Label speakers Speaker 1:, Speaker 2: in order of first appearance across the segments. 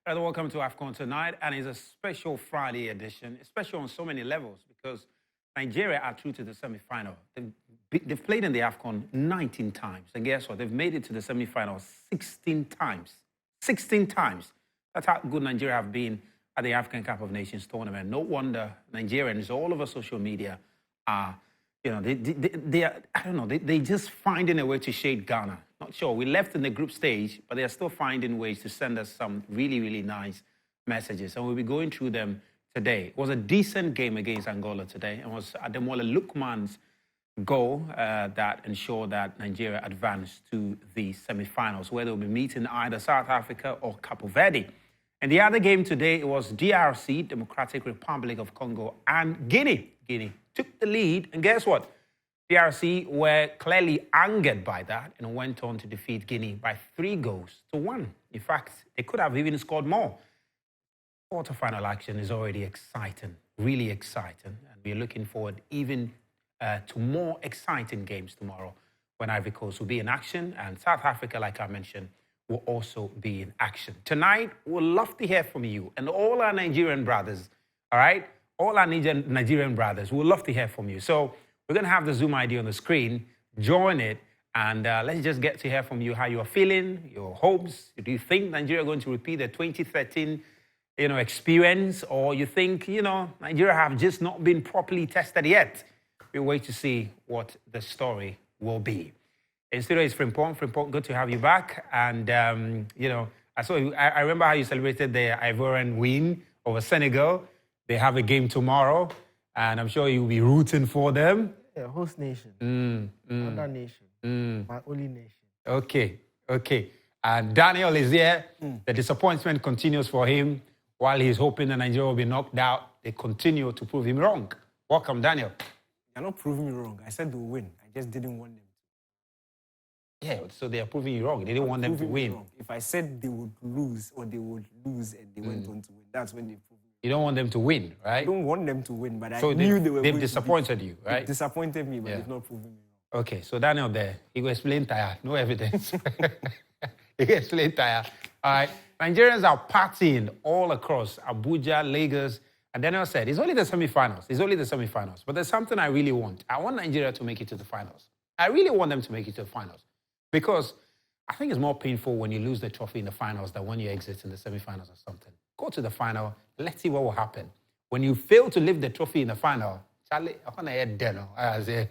Speaker 1: And welcome to AFCON Tonight, and it's a special Friday edition, special on so many levels because Nigeria are through to the semi-final. They've played in the AFCON 19 times, and guess what? They've made it to the semi-final 16 times. 16 times. That's how good Nigeria have been at the African Cup of Nations tournament. No wonder Nigerians all over social media are, they are, I don't know, they just finding a way to shade Ghana. Not sure. We left in the group stage, but they are still finding ways to send us some really, really nice messages. And we'll be going through them today. It was a decent game against Angola today. It was Ademola Lookman's goal that ensured that Nigeria advanced to the semi-finals, where they'll be meeting either South Africa or Cape Verde. And the other game today, it was DRC, Democratic Republic of Congo, and Guinea. Guinea took the lead, and guess what? DRC were clearly angered by that and went on to defeat Guinea by 3-1. In fact, they could have even scored more. Quarterfinal action is already exciting, really exciting. And we're looking forward even to more exciting games tomorrow when Ivory Coast will be in action and South Africa, like I mentioned, will also be in action. Tonight, we'd love to hear from you and all our Nigerian brothers, all right? All our Nigerian brothers, we'd love to hear from you. So we're going to have the Zoom ID on the screen. Join it, and let's just get to hear from you how you're feeling, your hopes. Do you think Nigeria are going to repeat the 2013, experience, or you think, Nigeria have just not been properly tested yet? We'll wait to see what the story will be. In studio is Frimpong. Frimpong, good to have you back. And, I saw you, I remember how you celebrated the Ivorian win over Senegal. They have a game tomorrow. And I'm sure you'll be rooting for them.
Speaker 2: Yeah, host nation. Other nation. My only nation.
Speaker 1: Okay. And Daniel is here. The disappointment continues for him. While he's hoping that Nigeria will be knocked out, they continue to prove him wrong. Welcome, Daniel.
Speaker 2: They're not proving me wrong. I said they'll win. I just didn't want them to.
Speaker 1: Yeah, so they are proving you wrong. They didn't want them to win.
Speaker 2: Wrong. If I said they would lose and they went on to win, that's when they proved me.
Speaker 1: You don't want them to win, right?
Speaker 2: I don't want them to win, but
Speaker 1: so
Speaker 2: I knew they were
Speaker 1: they've disappointed you, right?
Speaker 2: They disappointed me, but they've not proven me
Speaker 1: wrong. Okay, so Daniel there, he will explain tire, no evidence. He will explain tire. All right, Nigerians are partying all across Abuja, Lagos, and Daniel said, it's only the semi-finals. It's only the semi-finals. But there's something I really want. I want Nigeria to make it to the finals. I really want them to make it to the finals. Because I think it's more painful when you lose the trophy in the finals than when you exit in the semi-finals or something. Go to the final, let's see what will happen. When you fail to lift the trophy in the final, Charlie, I want to hear Deno. I say,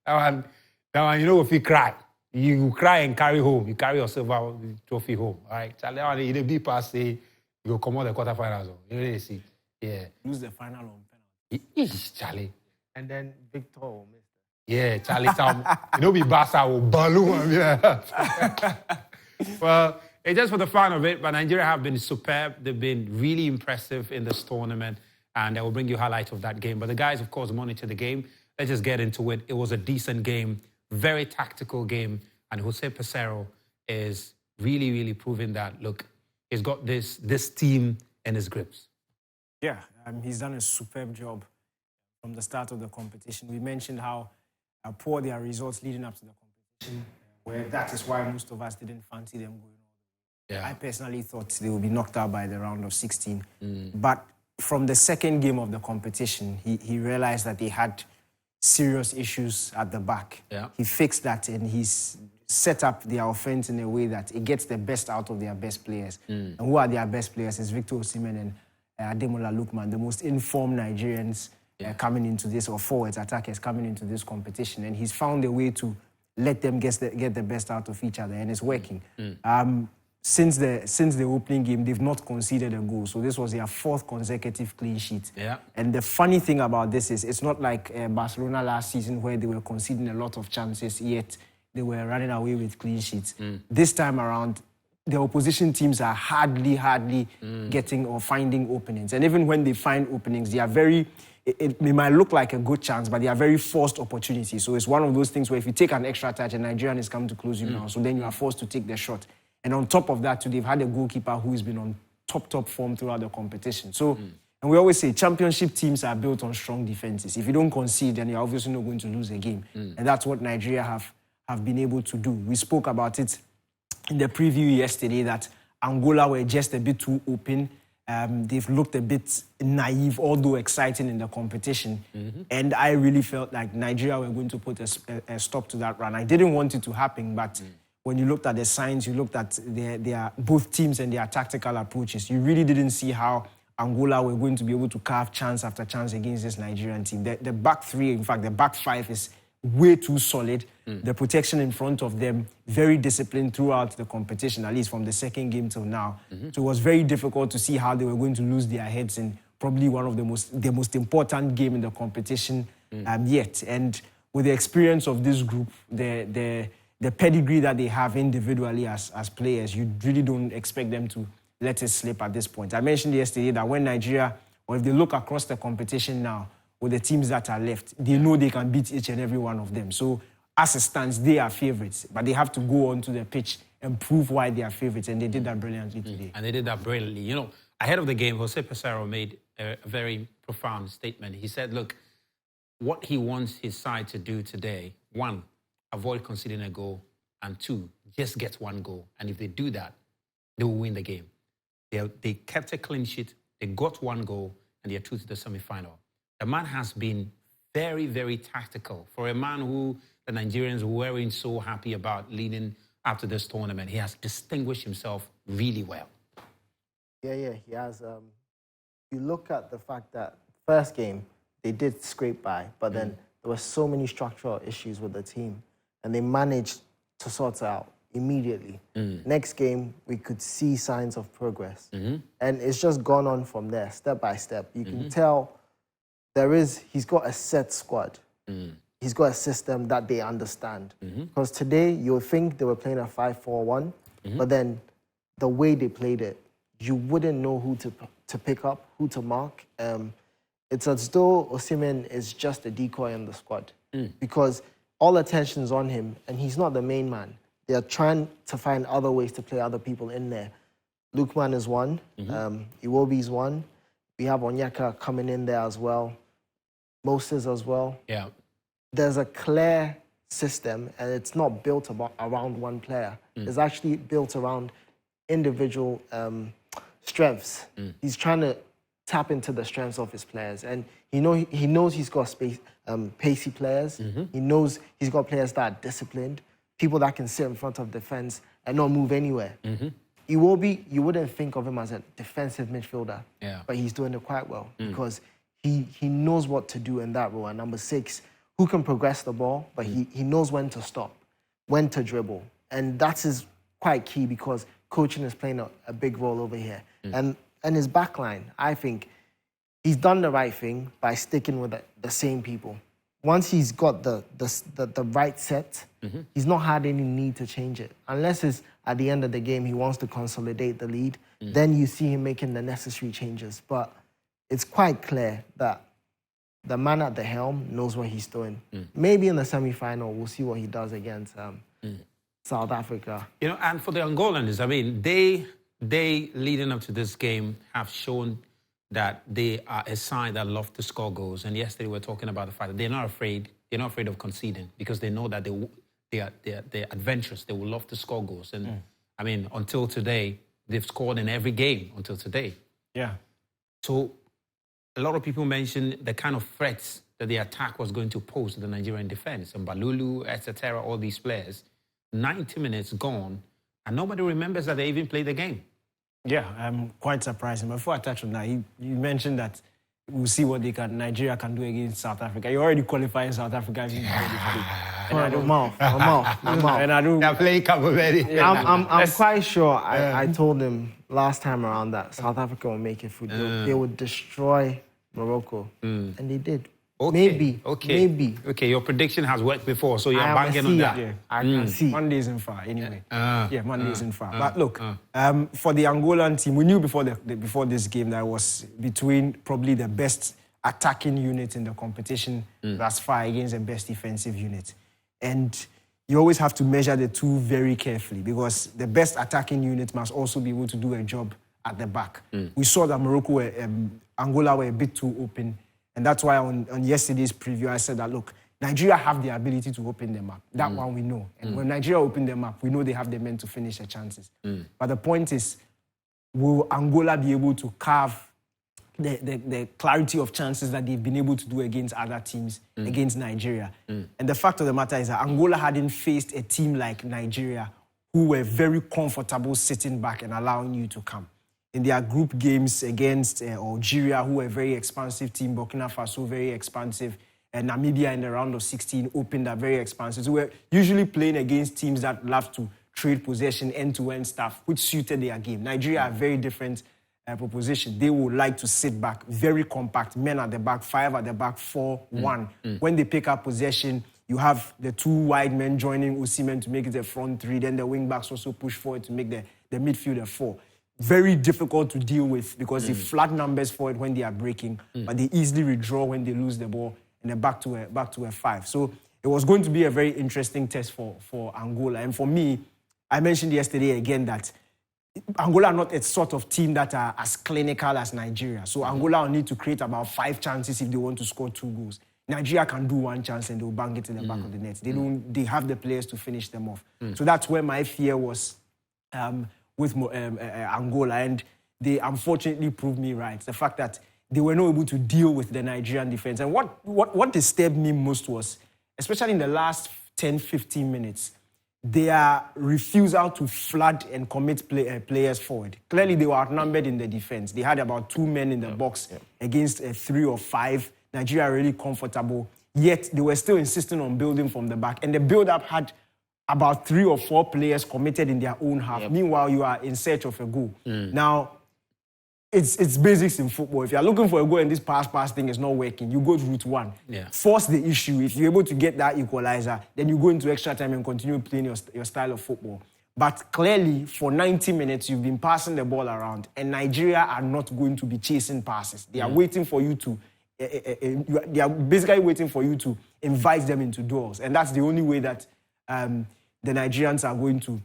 Speaker 1: that one, if you cry, you cry and carry home. You carry your silver trophy home, all right? Charlie, in the past, say, you go come out the quarterfinals. You really see. Yeah.
Speaker 2: Lose the final on
Speaker 1: penalty. Charlie.
Speaker 2: And then Victor will miss that.
Speaker 1: Yeah, Charlie, be Barca or balloon. Well, it's just for the fun of it, but Nigeria have been superb. They've been really impressive in this tournament, and I will bring you highlights of that game. But the guys, of course, monitor the game. Let's just get into it. It was a decent game, very tactical game, and Jose Peseiro is really, really proving that, look, he's got this team in his grips.
Speaker 2: Yeah, he's done a superb job from the start of the competition. We mentioned how poor their results leading up to the competition, where that is why most of us didn't fancy them going.
Speaker 1: Yeah.
Speaker 2: I personally thought they would be knocked out by the round of 16. But from the second game of the competition, he realized that they had serious issues at the back.
Speaker 1: Yeah.
Speaker 2: He fixed that, and he's set up their offense in a way that it gets the best out of their best players. And who are their best players? It's Victor Osimhen and Ademola Lookman, the most informed Nigerians coming into this, or forwards, attackers coming into this competition. And he's found a way to let them get the best out of each other, and it's working. Since the opening game, they've not conceded a goal. So this was their 4th consecutive clean sheet.
Speaker 1: Yeah.
Speaker 2: And the funny thing about this is it's not like Barcelona last season where they were conceding a lot of chances, yet they were running away with clean sheets. This time around, the opposition teams are hardly getting or finding openings. And even when they find openings, they are it might look like a good chance, but they are very forced opportunities. So it's one of those things where if you take an extra touch, a Nigerian is coming to close you now, so then you are forced to take the shot. And on top of that, too, they've had a goalkeeper who has been on top form throughout the competition. So, and we always say championship teams are built on strong defenses. If you don't concede, then you're obviously not going to lose a game. And that's what Nigeria have been able to do. We spoke about it in the preview yesterday that Angola were just a bit too open. They've looked a bit naive, although exciting in the competition. And I really felt like Nigeria were going to put a stop to that run. I didn't want it to happen, but when you looked at the signs, you looked at their both teams and their tactical approaches, you really didn't see how Angola were going to be able to carve chance after chance against this Nigerian team. The back three, in fact, the back five is way too solid. The protection in front of them, very disciplined throughout the competition, at least from the second game till now. So it was very difficult to see how they were going to lose their heads in probably one of the most important game in the competition yet. And with the experience of this group, the pedigree that they have individually as players, you really don't expect them to let it slip at this point. I mentioned yesterday that when Nigeria, or if they look across the competition now, with the teams that are left, they know they can beat each and every one of them. So as it stands, they are favourites, but they have to go onto the pitch and prove why they are favourites, and they did that brilliantly today.
Speaker 1: And they did that brilliantly. You know, ahead of the game, Jose Pesaro made a very profound statement. He said, look, what he wants his side to do today, 1, avoid conceding a goal, and 2, just get 1 goal. And if they do that, they will win the game. They kept a clean sheet, they got 1 goal, and they are through to the semi-final. The man has been very, very tactical. For a man who the Nigerians weren't so happy about leading up to this tournament, he has distinguished himself really well.
Speaker 3: Yeah, he has. You look at the fact that first game, they did scrape by, but then there were so many structural issues with the team, and they managed to sort it out immediately. Next game, we could see signs of progress. And it's just gone on from there, step by step. You can tell he's got a set squad. He's got a system that they understand. Because today, you would think they were playing a 5-4-1, but then the way they played it, you wouldn't know who to pick up, who to mark. It's as though Osimhen is just a decoy in the squad because all attention's on him, and he's not the main man. They're trying to find other ways to play other people in there. Lukman is one. Iwobi's one. We have Onyeka coming in there as well. Moses as well. Yeah. There's a clear system, and it's not built around one player. It's actually built around individual strengths. He's trying to tap into the strengths of his players, and he knows he's got pacey players. He knows he's got players that are disciplined, people that can sit in front of defense and not move anywhere. Iwobi, you wouldn't think of him as a defensive midfielder, but he's doing it quite well because he knows what to do in that role. And number 6, who can progress the ball, but he knows when to stop, when to dribble. And that is quite key because coaching is playing a big role over here. And his backline, I think he's done the right thing by sticking with the same people. Once he's got the right set, he's not had any need to change it. Unless it's at the end of the game, he wants to consolidate the lead, then you see him making the necessary changes. But it's quite clear that the man at the helm knows what he's doing. Maybe in the semi-final, we'll see what he does against South Africa.
Speaker 1: You know, and for the Angolans, I mean, they leading up to this game have shown that they are a side that love to score goals. And yesterday we were talking about the fact that they're not afraid of conceding because they know that they're adventurous. They will love to score goals. And I mean, until today, they've scored in every game until today. Yeah. So a lot of people mentioned the kind of threats that the attack was going to pose to the Nigerian defense. And Balulu, etc., all these players. 90 minutes gone, and nobody remembers that they even played the game.
Speaker 2: Yeah, I'm quite surprised. Before I touch on that, you mentioned that we'll see what Nigeria can do against South Africa. You're already qualifying South Africa. And I don't mouth. And I don't.
Speaker 1: They're playing Cabo Verde.
Speaker 3: I'm quite sure. I told him last time around that South Africa will make it through. They would destroy Morocco, and they did.
Speaker 1: Okay.
Speaker 3: Maybe.
Speaker 1: Okay, your prediction has worked before, so you're banking on that.
Speaker 2: Yeah. I can see. Monday isn't far, anyway. Monday isn't far. But look, for the Angolan team, we knew before this game that it was between probably the best attacking unit in the competition thus far against the best defensive unit. And you always have to measure the two very carefully because the best attacking unit must also be able to do a job at the back. We saw that Angola were a bit too open. And that's why on yesterday's preview, I said that, look, Nigeria have the ability to open them up. That one we know. And when Nigeria open them up, we know they have the men to finish their chances. But the point is, will Angola be able to carve the clarity of chances that they've been able to do against other teams, against Nigeria? And the fact of the matter is that Angola hadn't faced a team like Nigeria who were very comfortable sitting back and allowing you to come. In their group games against Algeria, who were a very expansive team, Burkina Faso, very expansive, and Namibia in the round of 16 opened up very expansive. So we're usually playing against teams that love to trade possession, end-to-end stuff, which suited their game. Nigeria are very different proposition. They would like to sit back, very compact, men at the back, 5 at the back, 4-1. When they pick up possession, you have the 2 wide men joining Osimhen to make it a front 3. Then the wing backs also push forward to make the midfield a 4. Very difficult to deal with because they flat numbers forward when they are breaking, but they easily withdraw when they lose the ball and then back to a 5. So it was going to be a very interesting test for Angola. And for me, I mentioned yesterday again that Angola are not a sort of team that are as clinical as Nigeria. So Angola will need to create about 5 chances if they want to score 2 goals. Nigeria can do 1 chance and they'll bang it in the back of the net. They have the players to finish them off. So that's where my fear was with Angola, and they unfortunately proved me right. The fact that they were not able to deal with the Nigerian defense. And what disturbed me most was, especially in the last 10, 15 minutes, their refusal to flood and commit players forward. Clearly, they were outnumbered in the defense. They had about 2 men in the box against 3 or 5. Nigeria really comfortable, yet they were still insisting on building from the back. And the build-up had about 3 or 4 players committed in their own half. Meanwhile, you are in search of a goal. Now, it's basics in football. If you're looking for a goal and this pass thing is not working, you go to route 1. Force the issue. If you're able to get that equalizer, then you go into extra time and continue playing your style of football. But clearly, for 90 minutes, you've been passing the ball around, and Nigeria are not going to be chasing passes. They are waiting for you to... they are basically waiting for you to invite them into duels. And that's the only way that the Nigerians are going to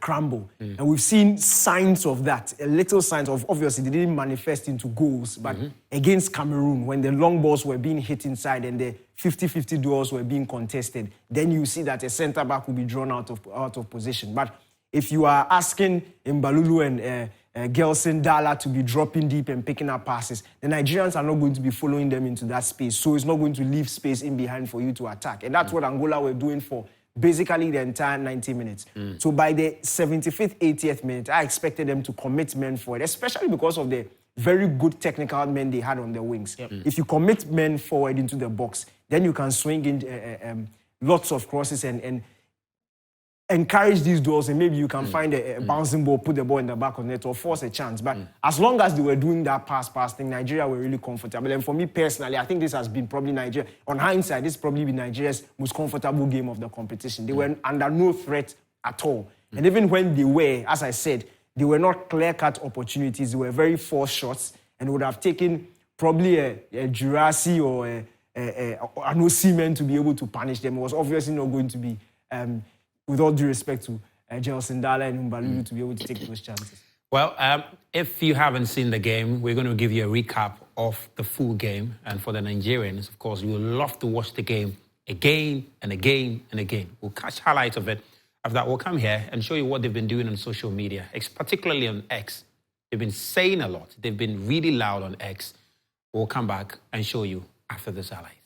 Speaker 2: crumble. And we've seen signs of that, a little signs of, obviously, they didn't manifest into goals, but against Cameroon, when the long balls were being hit inside and the 50-50 duels were being contested, then you see that a centre-back will be drawn out of position. But if you are asking Mbalulu and Gelson Dala to be dropping deep and picking up passes, the Nigerians are not going to be following them into that space, so it's not going to leave space in behind for you to attack. And that's what Angola were doing for basically the entire 90 minutes. So by the 75th, 80th minute, I expected them to commit men forward, especially because of the very good technical men they had on their wings. If you commit men forward into the box, then you can swing in lots of crosses and encourage these duels, and maybe you can find a bouncing ball, put the ball in the back of the net, or force a chance. But as long as they were doing that pass thing, Nigeria were really comfortable. And for me personally, I think this has been probably Nigeria, on hindsight, this has probably been Nigeria's most comfortable game of the competition. They were under no threat at all. And even when they were, as I said, they were not clear-cut opportunities. They were very forced shots, and would have taken probably a Jurasi or an Osimhen to be able to punish them. It was obviously not going to be... with all due respect to Gelson Dala and Mbalulu, to be able to take those chances.
Speaker 1: Well, if you haven't seen the game, we're going to give you a recap of the full game. And for the Nigerians, of course, we would love to watch the game again and again and again. We'll catch highlights of it. After that, we'll come here and show you what they've been doing on social media, particularly on X. They've been saying a lot. They've been really loud on X. We'll come back and show you after this highlight.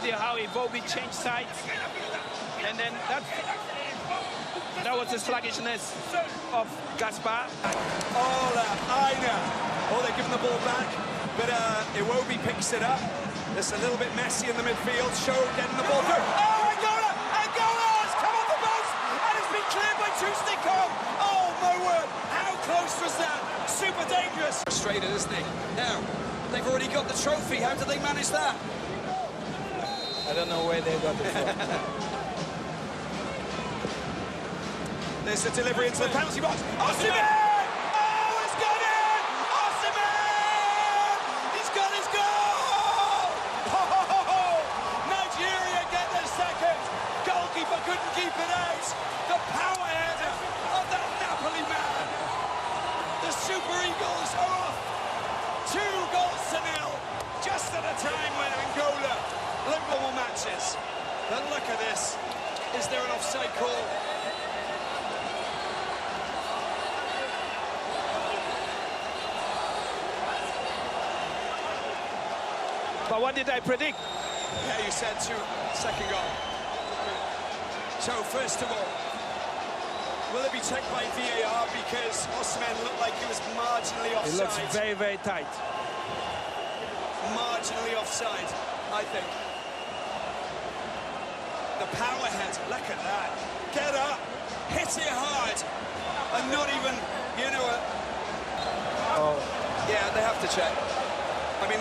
Speaker 4: How Iwobi changed sides, and then that was the sluggishness of Gaspar.
Speaker 5: Aina. Oh, they're giving the ball back, but Iwobi picks it up. It's a little bit messy in the midfield. Show getting the ball through. Oh, Angola! Angola has come on the post, and it's been cleared by Chustikov. Oh, my word! How close was that? Super dangerous. Frustrated, isn't he? Now, they've already got the trophy. How did they manage that?
Speaker 4: I don't know where they got it from.
Speaker 5: There's a delivery into the penalty box. Osimhen! Oh, it's gone in! Osimhen! He's got his goal! Oh, Nigeria get their second. Goalkeeper couldn't keep it out. The power header of that Napoli man. The Super Eagles are off. 2-0. just at a time when Angola look normal matches. But look at this. Is there an offside call?
Speaker 4: But what did I predict?
Speaker 5: Yeah, you said second goal. So first of all, will it be checked by VAR because Osimhen looked like he was marginally
Speaker 4: It
Speaker 5: offside?
Speaker 4: looks very, very tight.
Speaker 5: Marginally offside, I think. The power head, look at that. Get up, hit it hard, and not even, you know, yeah, they have to check. I mean,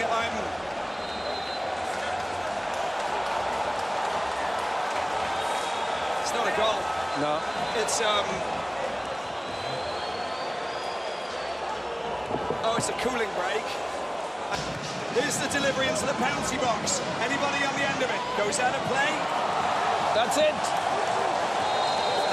Speaker 5: it's not a goal.
Speaker 4: No.
Speaker 5: It's, oh, it's a cooling break. Here's the delivery into the penalty box. Anybody on the end of it? Goes out of play.
Speaker 4: That's it.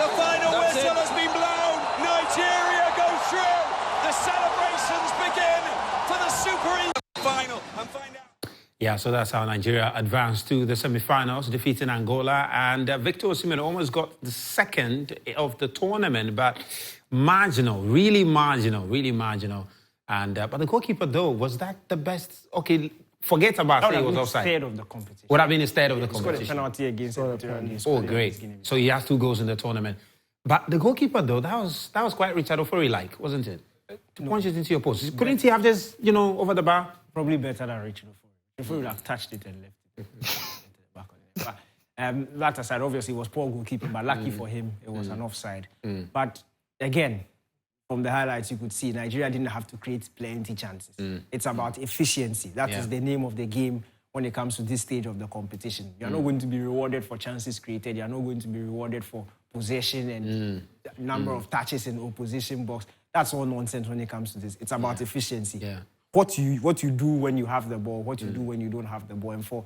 Speaker 5: The final
Speaker 4: That's
Speaker 5: whistle
Speaker 4: it.
Speaker 5: has been blown. Nigeria go through. The celebrations begin for the Super Eagles final. And find out.
Speaker 1: Yeah, so that's how Nigeria advanced to the semi-finals, defeating Angola. And Victor Osimhen almost got the second of the tournament, but marginal, really marginal, really marginal. And but the goalkeeper, though, was that the best? Okay, forget about saying it was offside.
Speaker 2: Instead of the competition.
Speaker 1: Would have been instead of the
Speaker 2: He scored a
Speaker 1: competition.
Speaker 2: penalty against Equatorial.
Speaker 1: Oh, great. So he has 2 goals in the tournament. But the goalkeeper, though, that was quite Richard Ofori-like, wasn't it? To punch it into your post. Couldn't he have just, you know, over the bar?
Speaker 2: Probably better than Richard Ofori. Ofori would have touched it and left it. Back on it. But, that aside, obviously, it was poor goalkeeping, but lucky for him, it was an offside. But again, from the highlights, you could see Nigeria didn't have to create plenty chances. It's about efficiency. That is the name of the game when it comes to this stage of the competition. You're not going to be rewarded for chances created. You're not going to be rewarded for possession and number of touches in opposition box. That's all nonsense when it comes to this. It's about efficiency.
Speaker 1: Yeah.
Speaker 2: What you do when you have the ball, what you do when you don't have the ball. And for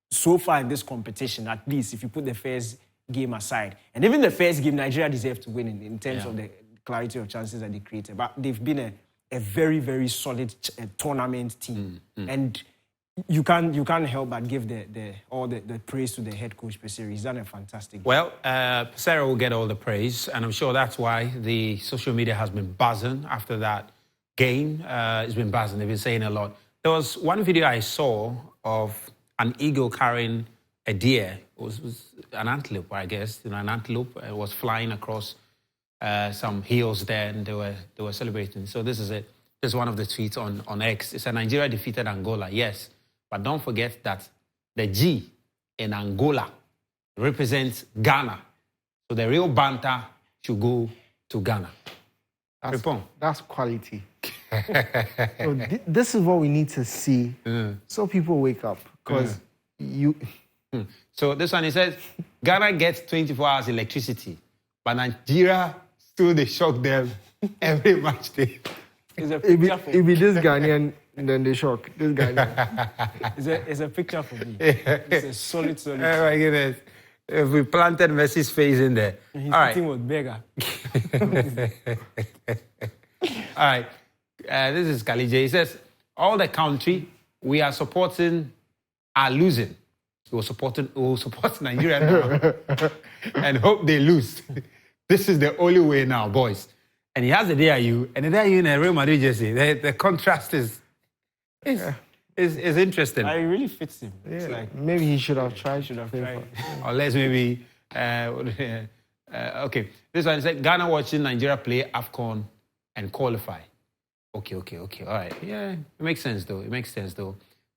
Speaker 2: so far in this competition, at least if you put the first game aside, and even the first game, Nigeria deserved to win in terms of the clarity of chances that they created. But they've been a very, very solid tournament team. And you can't help but give all the praise to the head coach, Peseri. He's done a fantastic job.
Speaker 1: Well, Peseri will get all the praise, and I'm sure that's why the social media has been buzzing after that game. It's been buzzing. They've been saying a lot. There was one video I saw of an eagle carrying a deer. It was an antelope, I guess. You know, an antelope was flying across some hills there, and they were celebrating. So this is it. This is one of the tweets on X. It said, Nigeria defeated Angola, yes. But don't forget that the G in Angola represents Ghana. So the real banter should go to Ghana.
Speaker 3: That's quality. So this is what we need to see so people wake up. Because
Speaker 1: So this one, it says, Ghana gets 24 hours electricity, but Nigeria still they shock them every match day.
Speaker 2: It's
Speaker 3: If it is Ghanaian, then they shock. This Ghanaian.
Speaker 2: it's a picture for me. It's a solid.
Speaker 1: Oh my goodness. If we planted Messi's face in there.
Speaker 2: His
Speaker 1: All right.
Speaker 2: team was bigger.
Speaker 1: All right. This is Kalije. He says, all the country we are supporting are losing. We will support Nigeria now and hope they lose. This is the only way now, boys. And he has the DIU, and the DIU in a Real Madrid jersey. The contrast is interesting.
Speaker 2: It really fits him.
Speaker 3: Yeah,
Speaker 2: It's like,
Speaker 3: maybe he should have tried.
Speaker 1: Unless maybe, okay. This one said, Ghana watching Nigeria play AFCON and qualify. Okay. All right. Yeah, it makes sense though.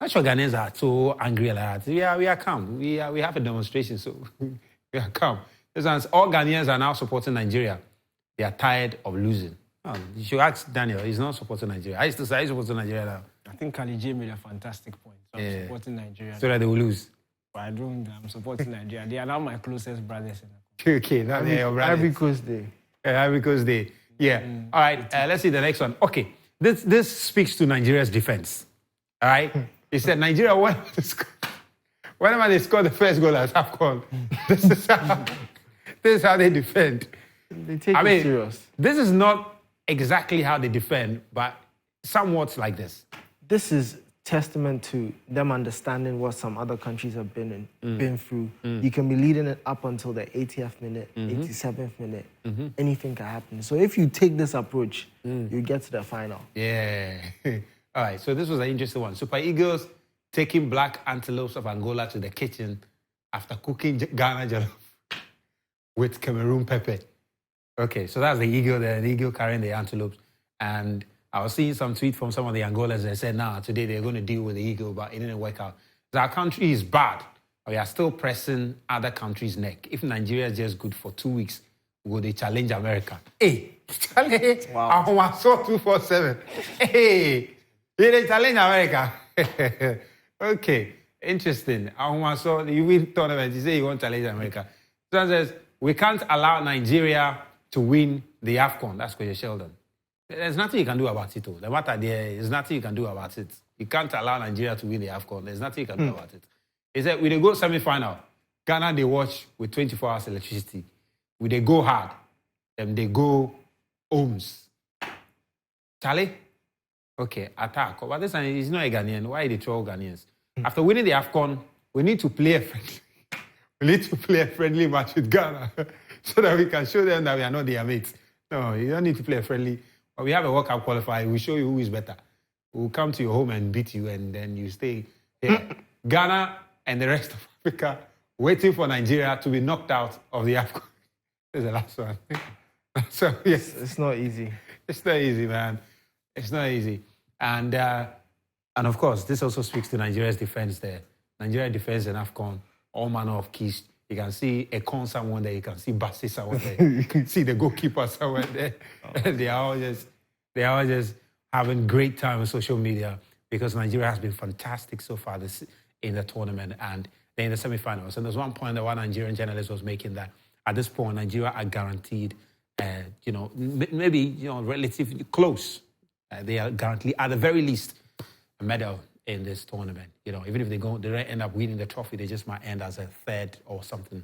Speaker 1: Not sure Ghanaians are so angry like that. We are calm. We have a demonstration, so we are calm. This one's, all Ghanaians are now supporting Nigeria. They are tired of losing. Oh, you should ask Daniel. He's not supporting Nigeria. I supporting Nigeria now.
Speaker 2: I think Kalije made a fantastic point. So I'm supporting Nigeria.
Speaker 1: So that they will lose.
Speaker 2: But I'm supporting Nigeria. They are now my closest brothers.
Speaker 1: Okay, now they're your brothers.
Speaker 3: Ivory Coast Day.
Speaker 1: Ivory Coast Day. Yeah. All right, let's see the next one. Okay, this speaks to Nigeria's defense. All right? He said, Nigeria, whenever they score the first goal at AFCON, this is how they defend.
Speaker 3: They take it serious.
Speaker 1: This is not exactly how they defend, but somewhat like this.
Speaker 3: This is testament to them understanding what some other countries have been through. You can be leading it up until the 80th minute, 87th minute. Anything can happen. So if you take this approach, you get to the final.
Speaker 1: Yeah. All right, so this was an interesting one. Super Eagles taking Black Antelopes of Angola to the kitchen after cooking Ghana jollof with Cameroon pepper. Okay, so that's the eagle carrying the antelopes. And I was seeing some tweets from some of the Angolans that said, nah, today they're going to deal with the eagle, but it didn't work out. So our country is bad. We are still pressing other countries' neck. If Nigeria is just good for 2 weeks, will they challenge America? Hey, challenge. Wow. I saw 247. Hey, they challenge America. Okay, interesting. I saw you win tournament. You say you want to challenge America. So it says, we can't allow Nigeria to win the AFCON. That's Coach Sheldon. There's nothing you can do about it. The matter there is nothing you can do about it. You can't allow Nigeria to win the AFCON. There's nothing you can do about it. He said, when they go semi-final, Ghana, they watch with 24 hours electricity. When they go hard, then they go ohms. Charlie? Okay, attack. But this time, he's not a Ghanaian. Why are they troll Ghanaians? After winning the AFCON, we need to play a friendly match with Ghana so that we can show them that we are not their mates. No, you don't need to play a friendly. But we have a World Cup qualifier. We'll show you who is better. We'll come to your home and beat you, and then you stay here. Ghana and the rest of Africa waiting for Nigeria to be knocked out of the AFCON. This is the last one. So, yes.
Speaker 3: It's not easy.
Speaker 1: It's not easy, man. It's not easy. And of course, this also speaks to Nigeria's defense there. Nigeria defense in AFCON, all manner of keys. You can see Ekon somewhere there. You can see Bassi somewhere there. You can see the goalkeeper somewhere there. They are all just having great time on social media because Nigeria has been fantastic so far in the tournament and they're in the semi-finals. And there's one point that one Nigerian journalist was making that at this point, Nigeria are guaranteed, maybe relatively close. They are guaranteed, at the very least, a medal in this tournament. Even if they don't end up winning the trophy, they just might end as a third or something,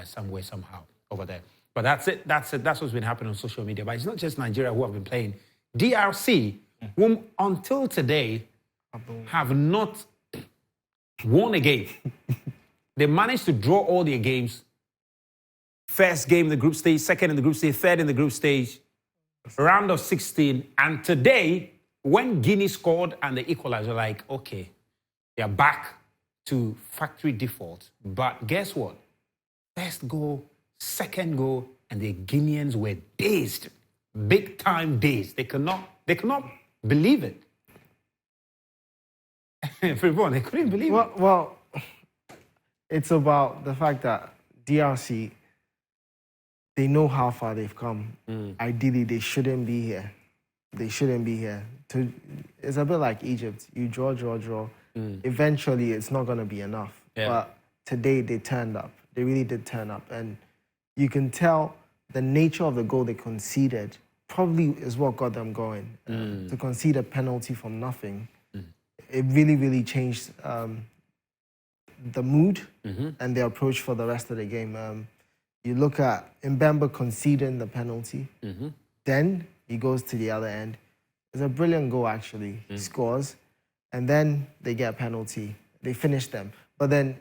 Speaker 1: somewhere, somehow over there. But that's it. That's what's been happening on social media. But it's not just Nigeria who have been playing. DRC, whom until today have not won a game. They managed to draw all their games. First game in the group stage, second in the group stage, third in the group stage, round of 16. And today, when Guinea scored and the equalizer, like, okay, they're back to factory default. But guess what? First goal, second goal, and the Guineans were dazed, big time dazed. They could not believe it. They couldn't believe it.
Speaker 3: Well, it's about the fact that DRC, they know how far they've come. Ideally, they shouldn't be here. They shouldn't be here. It's a bit like Egypt. You draw. Eventually, it's not going to be enough. Yeah. But today, they turned up. They really did turn up. And you can tell the nature of the goal they conceded probably is what got them going. To concede a penalty from nothing, it really, really changed the mood and the approach for the rest of the game. You look at Mbemba conceding the penalty, then he goes to the other end. It's a brilliant goal, actually. He scores, and then they get a penalty. They finish them. But then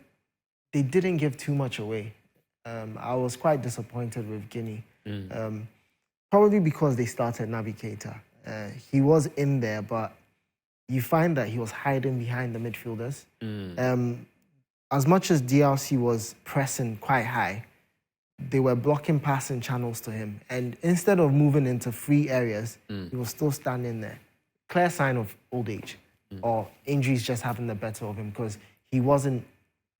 Speaker 3: they didn't give too much away. I was quite disappointed with Guinea, probably because they started Naby Keita. He was in there, but you find that he was hiding behind the midfielders. As much as DRC was pressing quite high, they were blocking passing channels to him. And instead of moving into free areas, he was still standing there. Clear sign of old age or injuries just having the better of him because he wasn't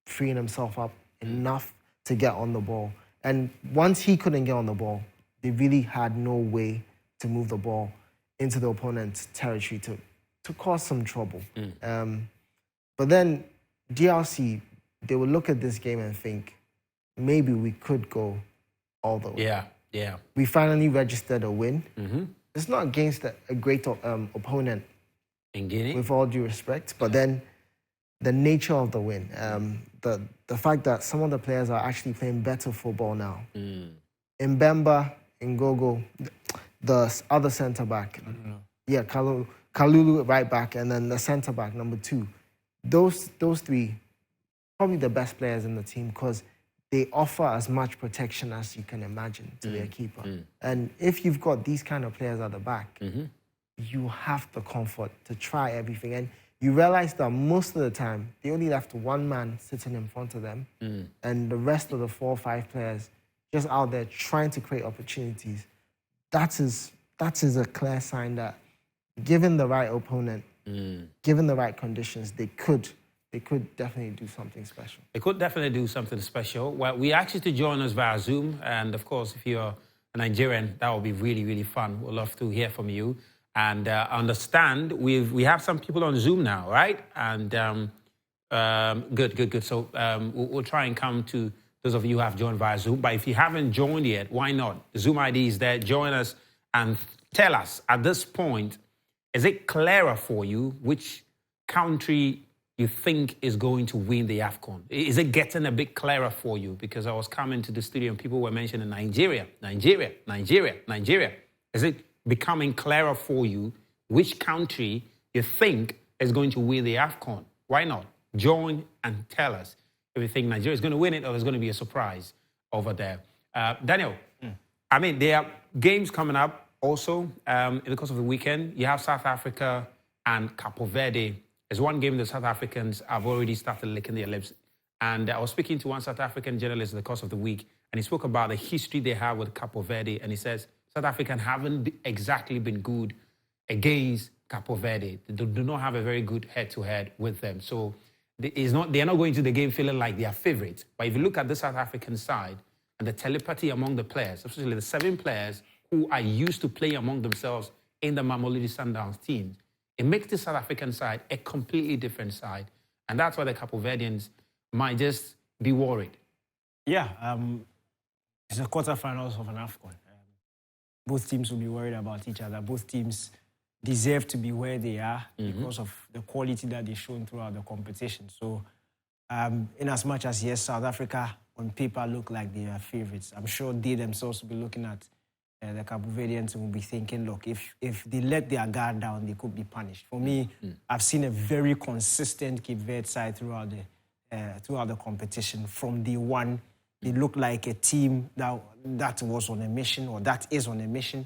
Speaker 3: freeing himself up enough to get on the ball. And once he couldn't get on the ball, they really had no way to move the ball into the opponent's territory to cause some trouble. But then DRC, they would look at this game and think, maybe we could go all the way.
Speaker 1: Yeah.
Speaker 3: We finally registered a win. It's not against a great opponent
Speaker 1: in Guinea,
Speaker 3: with all due respect, but then the nature of the win, the fact that some of the players are actually playing better football now. Mbemba, Ngogo, the other centre back, Kalulu at right back, and then the centre back, number 2. Those three, probably the best players in the team because they offer as much protection as you can imagine to their keeper. And if you've got these kind of players at the back, you have the comfort to try everything. And you realize that most of the time, they only left one man sitting in front of them, and the rest of the 4 or 5 players just out there trying to create opportunities. That is a clear sign that given the right opponent, given the right conditions, they could definitely do something special.
Speaker 1: They could definitely do something special. Well, we asked you to join us via Zoom. And of course, if you're a Nigerian, that would be really, really fun. We'd love to hear from you. And understand, we have some people on Zoom now, right? And good. So we'll try and come to those of you who have joined via Zoom. But if you haven't joined yet, why not? The Zoom ID is there. Join us and tell us, at this point, is it clearer for you which country you think is going to win the AFCON? Is it getting a bit clearer for you? Because I was coming to the studio and people were mentioning Nigeria. Is it becoming clearer for you which country you think is going to win the AFCON? Why not? Join and tell us if you think Nigeria is going to win it or there's going to be a surprise over there. Daniel, I mean, there are games coming up also in the course of the weekend. You have South Africa and Cape Verde. There's one game the South Africans have already started licking their lips. And I was speaking to one South African journalist in the course of the week, and he spoke about the history they have with Cape Verde, and he says South Africans haven't exactly been good against Cape Verde. They do not have a very good head-to-head with them. So they are not going to the game feeling like they are favorites. But if you look at the South African side and the telepathy among the players, especially the 7 players who are used to play among themselves in the Mamelodi Sundowns team, it makes the South African side a completely different side. And that's why the Cape Verdeans might just be worried.
Speaker 2: Yeah, it's the quarterfinals of an AFCON. Both teams will be worried about each other. Both teams deserve to be where they are because of the quality that they've shown throughout the competition. So, in as much as, yes, South Africa on paper look like they are favourites, I'm sure they themselves will be looking at the Cape Verdeans and will be thinking, look, if they let their guard down, they could be punished. For me, I've seen a very consistent Cape Verde side throughout the competition. From day one, they look like a team that was on a mission, or that is on a mission.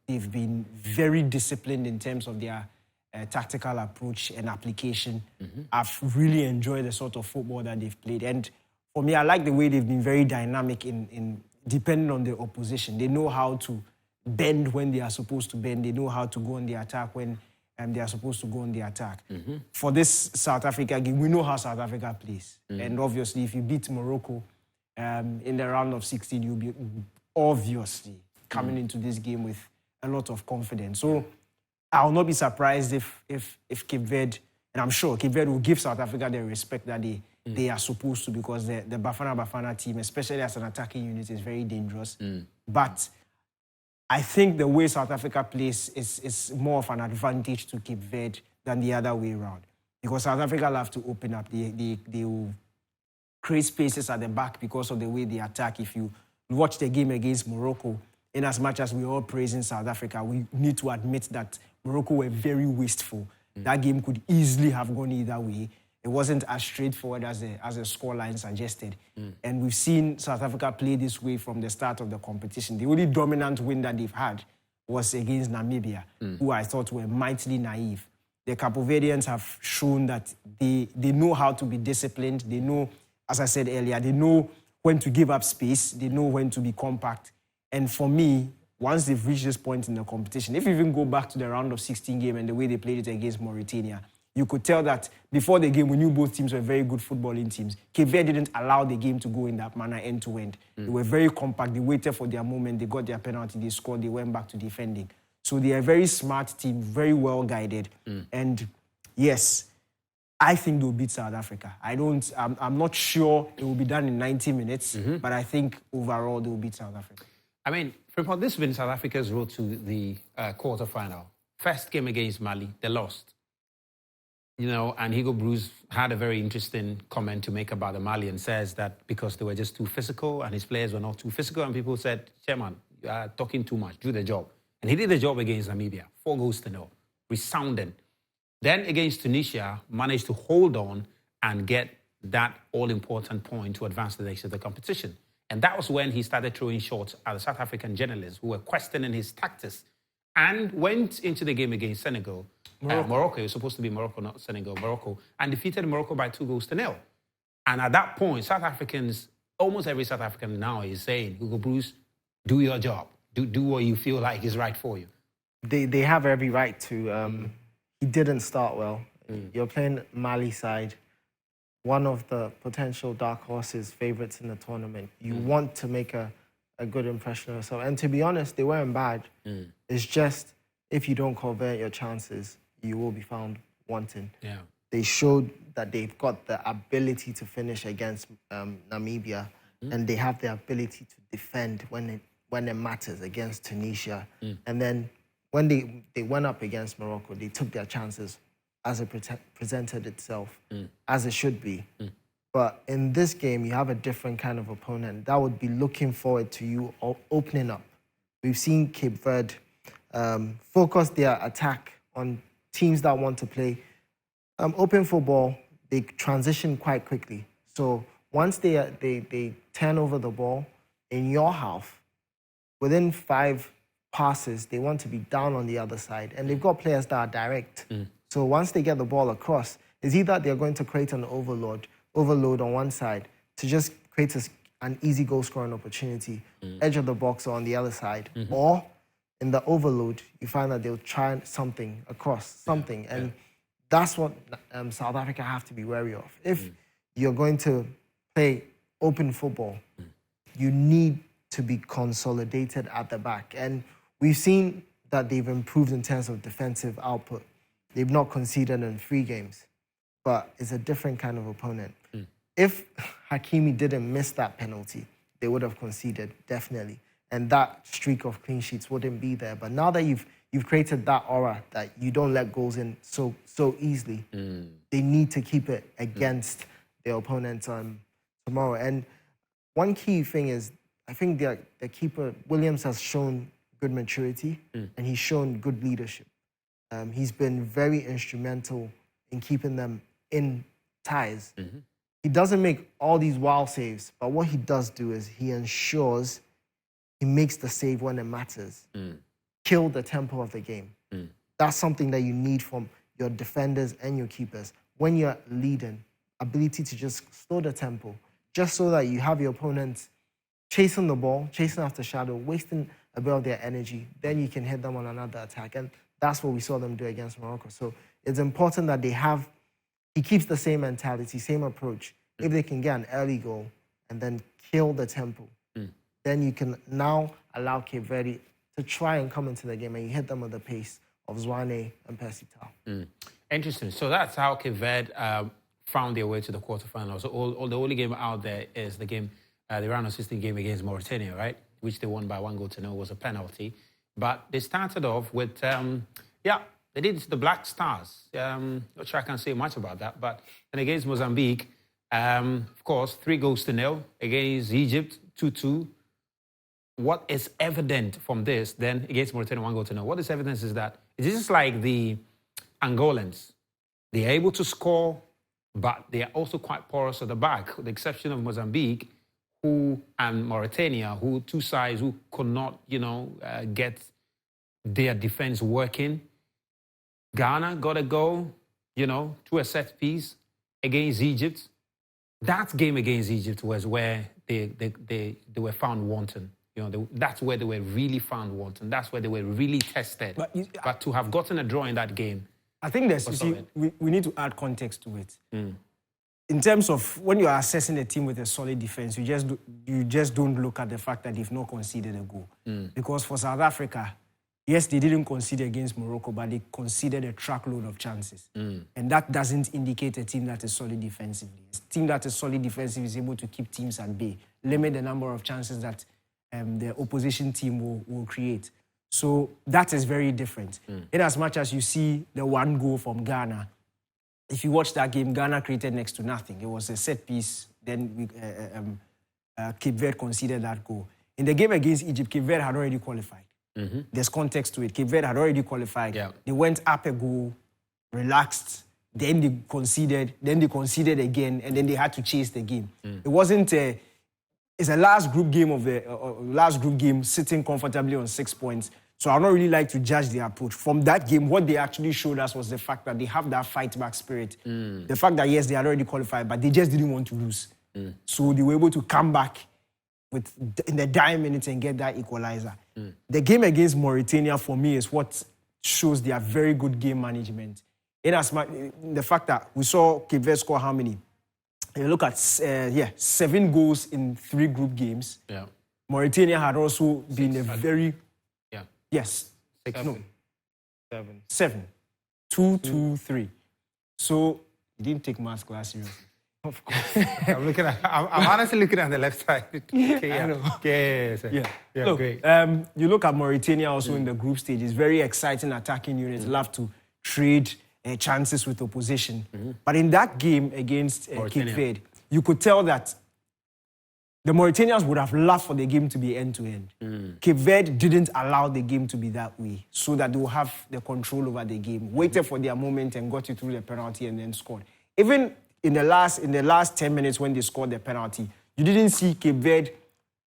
Speaker 2: They've been very disciplined in terms of their tactical approach and application. I've really enjoyed the sort of football that they've played. And for me, I like the way they've been very dynamic in depending on the opposition. They know how to bend when they are supposed to bend. They know how to go on the attack when they are supposed to go on the attack. For this South Africa game, we know how South Africa plays. And obviously, if you beat Morocco in the round of 16, you'll be obviously coming into this game with a lot of confidence. So I'll not be surprised if Cape Verde, and I'm sure Cape Verde will give South Africa the respect that they are supposed to, because the Bafana team, especially as an attacking unit, is very dangerous. But I think the way South Africa plays is more of an advantage to Cape Verde than the other way around. Because South Africa love to open up. They will create spaces at the back because of the way they attack. If you watch the game against Morocco, in as much as we're all praising South Africa, we need to admit that Morocco were very wasteful. That game could easily have gone either way. It wasn't as straightforward as the scoreline suggested. And we've seen South Africa play this way from the start of the competition. The only dominant win that they've had was against Namibia, who I thought were mightily naive. The Cape Verdeans have shown that they know how to be disciplined. They know, as I said earlier, they know when to give up space. They know when to be compact. And for me, once they've reached this point in the competition, if you even go back to the round of 16 game and the way they played it against Mauritania, you could tell that before the game, we knew both teams were very good footballing teams. Cape Verde didn't allow the game to go in that manner end to end. They were very compact. They waited for their moment. They got their penalty. They scored. They went back to defending. So they are a very smart team, very well guided. And yes, I think they'll beat South Africa. I'm not sure it will be done in 90 minutes, but I think overall they'll beat South Africa.
Speaker 1: I mean, Frimpong, this has been South Africa's road to the quarterfinal. First game against Mali, they lost. You know, and Hugo Bruce had a very interesting comment to make about the Mali, and says that because they were just too physical and his players were not too physical, and people said, Chairman, you are talking too much, do the job. And he did the job against Namibia, 4-0. resounding. Then against Tunisia, managed to hold on and get that all-important point to advance to the next of the competition. And that was when he started throwing shots at the South African journalists who were questioning his tactics, and went into the game against Senegal. Morocco. It was supposed to be Morocco, not Senegal. Morocco. And defeated Morocco by 2-0. And at that point, South Africans, almost every South African now is saying, Hugo Bruce, do your job. Do what you feel like is right for you.
Speaker 3: They have every right to. He didn't start well. You're playing Mali side, one of the potential dark horses, favourites in the tournament. You want to make a good impression of yourself. And to be honest, they weren't bad. It's just, if you don't convert your chances, you will be found wanting.
Speaker 1: Yeah.
Speaker 3: They showed that they've got the ability to finish against Namibia, and they have the ability to defend when it matters against Tunisia. And then when they went up against Morocco, they took their chances as it presented itself, as it should be. But in this game, you have a different kind of opponent that would be looking forward to you opening up. We've seen Cape Verde focus their attack on teams that want to play open football. They transition quite quickly. So once they turn over the ball in your half, within 5 passes, they want to be down on the other side. And they've got players that are direct. So once they get the ball across, it's either they're going to create an overload on one side to just create an easy goal scoring opportunity, edge of the box or on the other side, or in the overload, you find that they'll try something across, something. And that's what South Africa have to be wary of. If you're going to play open football, you need to be consolidated at the back. And we've seen that they've improved in terms of defensive output. They've not conceded in 3 games, but it's a different kind of opponent. If Hakimi didn't miss that penalty, they would have conceded, definitely. And that streak of clean sheets wouldn't be there. But now that you've created that aura that you don't let goals in so easily, they need to keep it against their opponents tomorrow. And one key thing is, I think the keeper, Williams, has shown good maturity and he's shown good leadership. He's been very instrumental in keeping them in ties. He doesn't make all these wild saves, but what he does do is he ensures he makes the save when it matters. Kill the tempo of the game. That's something that you need from your defenders and your keepers. When you're leading, ability to just slow the tempo, just so that you have your opponents chasing the ball, chasing after shadow, wasting a bit of their energy. Then you can hit them on another attack. And that's what we saw them do against Morocco. So it's important that he keeps the same mentality, same approach. If they can get an early goal and then kill the tempo, then you can now allow Cape Verde to try and come into the game and you hit them with the pace of Zwane and Percy Tau.
Speaker 1: Interesting. So that's how Cape Verde found their way to the quarterfinals. So the only game out there is the game, the round of 16 game against Mauritania, right? Which they won by 1-0. Was a penalty. But they started off with, they did the Black Stars. Not sure I can say much about that. But then against Mozambique, of course, 3-0 against Egypt, 2-2. What is evident from this, then against Mauritania, 1-0, what is evidence is that this is like the Angolans. They are able to score, but they are also quite porous at the back, with the exception of Mozambique, and Mauritania, two sides who could not, get their defense working. Ghana got a goal, through a set piece against Egypt. That game against Egypt was where they were found wanting. That's where they were really found wanting. That's where they were really tested. But to have gotten a draw in that game,
Speaker 2: I think we need to add context to it. In terms of when you are assessing a team with a solid defense, you just don't look at the fact that they've not conceded a goal. Because for South Africa, yes, they didn't concede against Morocco, but they conceded a truckload of chances. And that doesn't indicate a team that is solid defensively. A team that is solid defensively is able to keep teams at bay, limit the number of chances that the opposition team will create. So that is very different. In as much as you see the 1 goal from Ghana, if you watch that game, Ghana created next to nothing. It was a set piece. Then Cape Verde conceded that goal. In the game against Egypt, Cape Verde had already qualified. There's context to it. Cape Verde had already qualified.
Speaker 1: Yeah.
Speaker 2: They went up a goal, relaxed, then they conceded again, and then they had to chase the game. It wasn't it's a last group game sitting comfortably on 6 points. So I don't really like to judge their approach. From that game, what they actually showed us was the fact that they have that fight back spirit. The fact that, yes, they had already qualified, but they just didn't want to lose. So they were able to come back in the dying minutes and get that equalizer. The game against Mauritania, for me, is what shows their very good game management. In as much, the fact that we saw Cape Verde score how many? You look at 7 goals in 3 group games.
Speaker 1: Yeah.
Speaker 2: Mauritania had also been a very 7. 2, 2, 3. So you didn't take maths class seriously.
Speaker 1: Of course. I'm honestly looking at the left side. Okay,
Speaker 2: I know.
Speaker 1: Yeah,
Speaker 2: Look,
Speaker 1: great.
Speaker 2: you look at Mauritania also in the group stage. It's very exciting attacking units. Love to trade chances with opposition. But in that game against Cape Verde, you could tell that the Mauritanians would have loved for the game to be end-to-end. Cape Verde didn't allow the game to be that way so that they will have the control over the game. Waited for their moment and got you through the penalty and then scored. Even in the last 10 minutes when they scored the penalty, you didn't see Cape Verde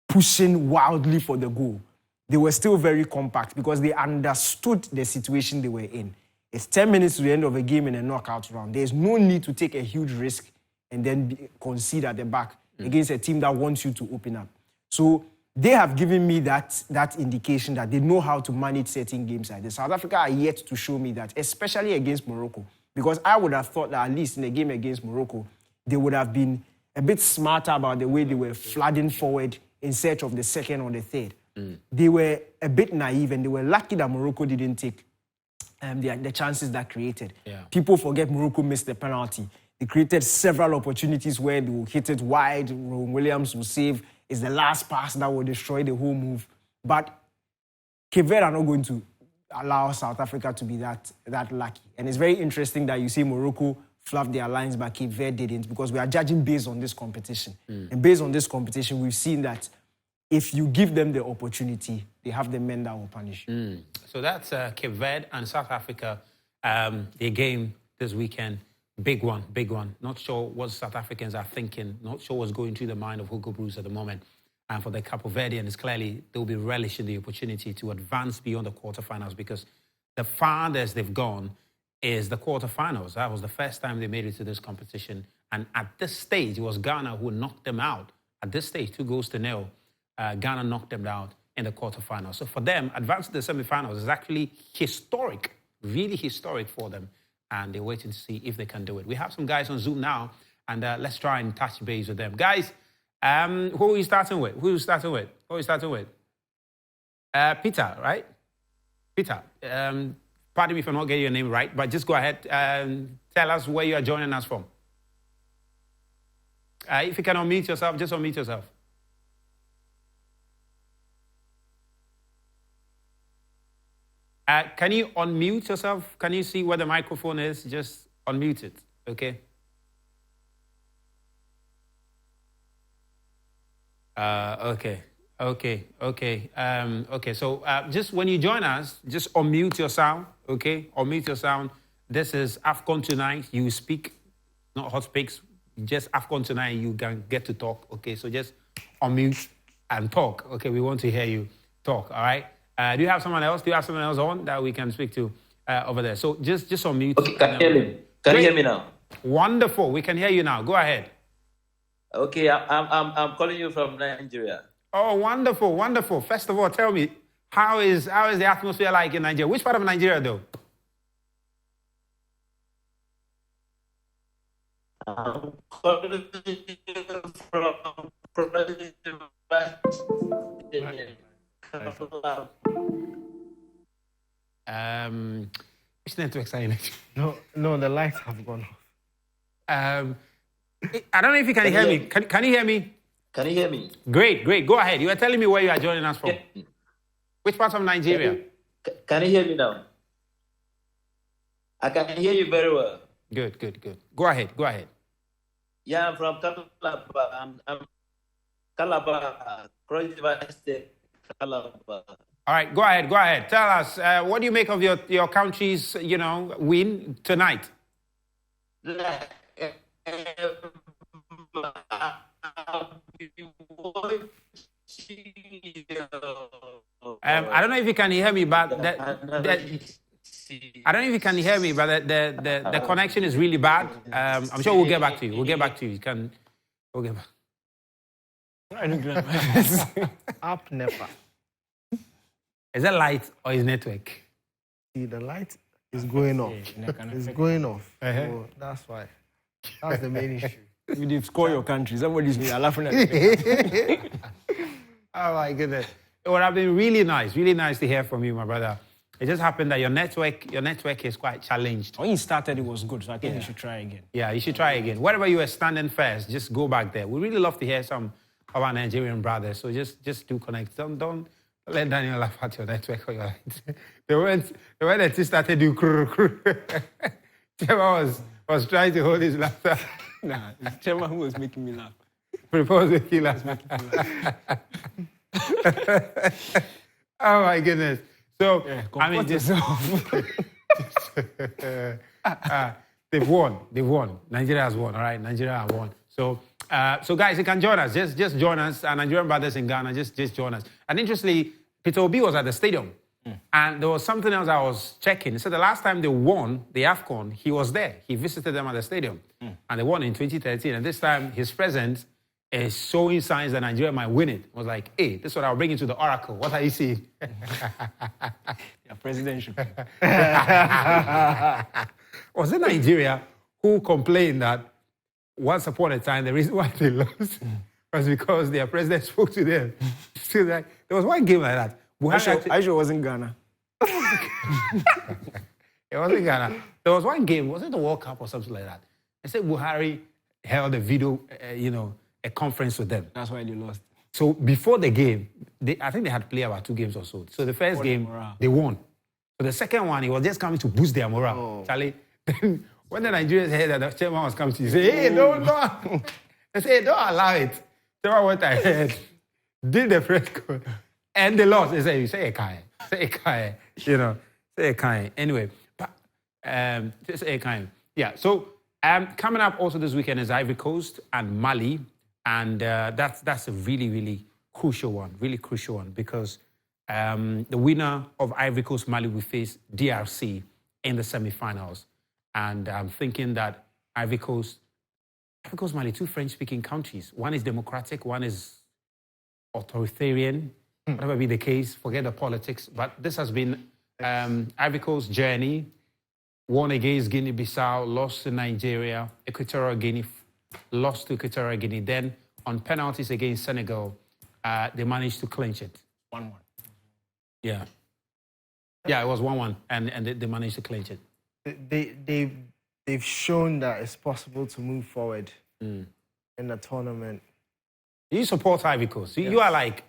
Speaker 2: pushing wildly for the goal. They were still very compact because they understood the situation they were in. It's 10 minutes to the end of a game in a knockout round. There's no need to take a huge risk and then concede at the back against a team that wants you to open up. So they have given me that indication that they know how to manage certain games like this. South Africa are yet to show me that, especially against Morocco. Because I would have thought that at least in the game against Morocco, they would have been a bit smarter about the way they were flooding forward in search of the second or the third. They were a bit naive and they were lucky that Morocco didn't take the chances that created.
Speaker 1: Yeah.
Speaker 2: People forget Morocco missed the penalty. They created several opportunities where they will hit it wide. Ron Williams will save. It's the last pass that will destroy the whole move. But Cape Verde are not going to allow South Africa to be that lucky. And it's very interesting that you see Morocco fluffed their lines, but Cape Verde didn't, because we are judging based on this competition. And based on this competition, we've seen that if you give them the opportunity, they have the men that will punish you.
Speaker 1: So that's Cape Verde and South Africa, their game this weekend. Big one. Not sure what South Africans are thinking. Not sure what's going through the mind of Hugo Broos at the moment. And for the Cape Verdeans, clearly they'll be relishing the opportunity to advance beyond the quarterfinals, because the farthest they've gone is the quarterfinals. That was the first time they made it to this competition. And at this stage, it was Ghana who knocked them out. At this stage, 2-0. Ghana knocked them out in the quarterfinals. So for them, advancing to the semi-finals is actually historic, really historic for them. And they're waiting to see if they can do it. We have some guys on Zoom now, and let's try and touch base with them. Guys, who are you starting with? Peter, right? Peter, pardon me if I'm not getting your name right, but just go ahead and tell us where you are joining us from. If you can unmute yourself, just unmute yourself. Can you unmute yourself? Can you see where the microphone is? Just unmute it, okay? Okay. So just when you join us, just unmute your sound, okay? Unmute your sound. This is AFCON Tonight. You speak, not hot speaks. Just AFCON Tonight. You can get to talk, okay? So just unmute and talk, okay? We want to hear you talk, all right? Do you have someone else? Do you have someone else on that we can speak to over there? So just unmute.
Speaker 6: Okay, can you hear me? Can you hear me now?
Speaker 1: Wonderful. We can hear you now. Go ahead.
Speaker 6: Okay, I'm calling you from Nigeria.
Speaker 1: Oh, wonderful. First of all, tell me, how is the atmosphere like in Nigeria? Which part of Nigeria, though?
Speaker 6: I'm calling from
Speaker 1: Which networks are you in?
Speaker 3: No, the lights have gone off.
Speaker 1: I don't know if you can hear me. Can you hear me?
Speaker 6: Can you hear me?
Speaker 1: Great. Go ahead. You were telling me where you are joining us from. Which part of Nigeria?
Speaker 6: Can you hear me now? I can hear you very well.
Speaker 1: Good. Go ahead.
Speaker 6: Yeah, I'm from Calabar. I'm Calabar, Cross River State, Calabar.
Speaker 1: All right, go ahead, go ahead. Tell us, what do you make of your country's, win tonight? I don't know if you can hear me, but I don't know if you can hear me, but the connection is really bad. I'm sure we'll get back to you. We'll get back to you. We'll get back.
Speaker 3: Up never.
Speaker 1: Is that light or is network?
Speaker 3: See, the light is going off. It's going off. So that's why. That's the main issue.
Speaker 2: You did score your country. Somebody's laughing at me.
Speaker 1: Oh my goodness. It would have been really nice to hear from you, my brother. It just happened that your network is quite challenged.
Speaker 2: When you started, it was good, so I think you should try again.
Speaker 1: Yeah, you should try again. Wherever you were standing first, just go back there. We really love to hear some of our Nigerian brothers, so just do connect. Don't let Daniel laugh at your network or your light. The way that he started to Chema was trying to hold his laughter.
Speaker 2: Nah, it's Chema who was making me laugh.
Speaker 1: Propose the killer. Oh my goodness. So,
Speaker 2: Yeah,
Speaker 1: I mean, they've won. Nigeria has won, all right? Nigeria has won. So guys, you can join us. Just join us. Our Nigerian brothers in Ghana, just join us. And interestingly, Peter Obi was at the stadium. And there was something else I was checking. So the last time they won the AFCON, he was there. He visited them at the stadium. And they won in 2013. And this time, his presence is showing signs that Nigeria might win it. I was like, hey, this is what I'll bring into the oracle. What are you seeing?
Speaker 2: Yeah, presidential.
Speaker 1: Was it Nigeria who complained that once upon a time, the reason why they lost was because their president spoke to them? So like, there was one game like that.
Speaker 2: I sure it wasn't Ghana.
Speaker 1: It wasn't Ghana. There was one game, was it the World Cup or something like that? They said Buhari held a video, a conference with them.
Speaker 2: That's why they lost.
Speaker 1: So before the game, I think they had played about 2 games or so. So the first game, they won. So the second one, he was just coming to boost their morale.
Speaker 3: Oh.
Speaker 1: Charlie, then when the Nigerians heard that the chairman was coming to, he said, hey, don't. They said, don't allow it. Chairman went ahead, did the press call, and they lost. They said, you say a kind, say a kind. Anyway, but just say a kind. Yeah, so coming up also this weekend is Ivory Coast and Mali. And that's a really, really crucial one because the winner of Ivory Coast Mali will face DRC in the semi-finals. And I'm thinking that Ivory Coast Mali, 2 French-speaking countries. One is democratic, one is authoritarian. Whatever be the case, forget the politics. But this has been Ivory Coast's journey. Won against Guinea-Bissau, lost to Nigeria, Equatorial Guinea, lost to Equatorial Guinea. Then on penalties against Senegal, they managed to clinch it.
Speaker 2: 1-1.
Speaker 1: Yeah. Yeah, it was 1-1, and they managed to clinch it.
Speaker 3: They've shown that it's possible to move forward in the tournament.
Speaker 1: You support Ivory Coast.
Speaker 3: Yes.
Speaker 1: You are like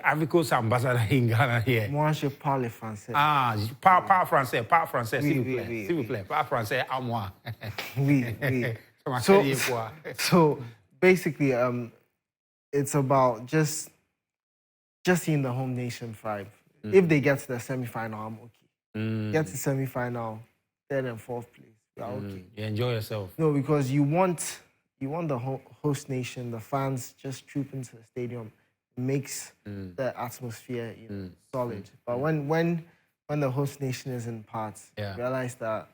Speaker 1: Ivory Coast ambassador in Ghana here.
Speaker 3: Moi, je parle français.
Speaker 1: Ah, parle français, s'il vous plaît. Parle français à moi.
Speaker 3: Oui. So basically, it's about just seeing the home nation thrive. If they get to the semi-final, I'm okay. Get to the semi-final, 3rd and 4th place, we are okay.
Speaker 1: You enjoy yourself.
Speaker 3: No, because you want the host nation, the fans just trooping to the stadium. It makes the atmosphere solid. But when the host nation is in parts, realize that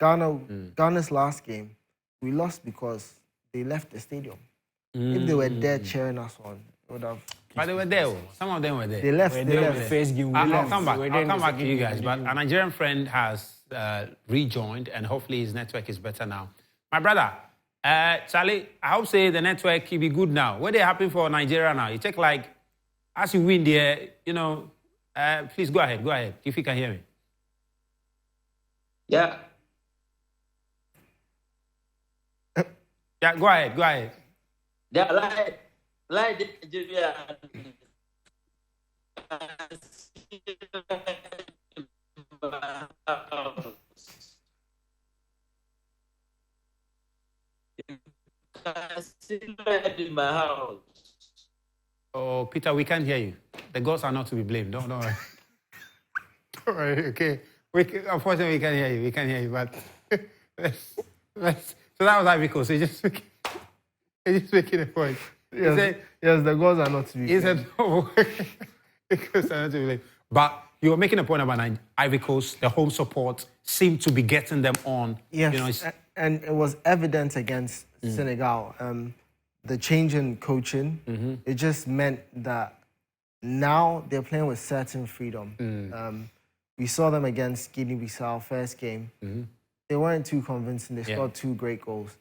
Speaker 3: Ghana's last game, we lost because they left the stadium. If they were there cheering us on, it would have.
Speaker 1: But they were there. Some of them were there.
Speaker 3: They left.
Speaker 2: The first game,
Speaker 1: I'll come back to you guys. But a Nigerian friend has rejoined, and hopefully his network is better now. My brother, Charlie, I hope say the network will be good now. What they happen for Nigeria now? You take as you win there, please go ahead, if you can hear me.
Speaker 6: Yeah.
Speaker 1: Yeah, go ahead.
Speaker 6: Yeah, like Nigeria. In my house.
Speaker 1: Oh, Peter, we can't hear you. The gods are not to be blamed. Don't worry. Don't worry, okay. Unfortunately, we can't hear you. We can't hear you, but so that was Ivory Coast. He's just making a point.
Speaker 2: Yes, the goals are not to be
Speaker 1: He said, no, because they're not to be blamed. But you were making a point about Ivory Coast. The home support seemed to be getting them on.
Speaker 3: Yes,
Speaker 1: You know,
Speaker 3: and it was evident against Senegal. The change in coaching, it just meant that now they're playing with certain freedom. We saw them against Guinea-Bissau, first game. They weren't too convincing. They scored 2 great goals.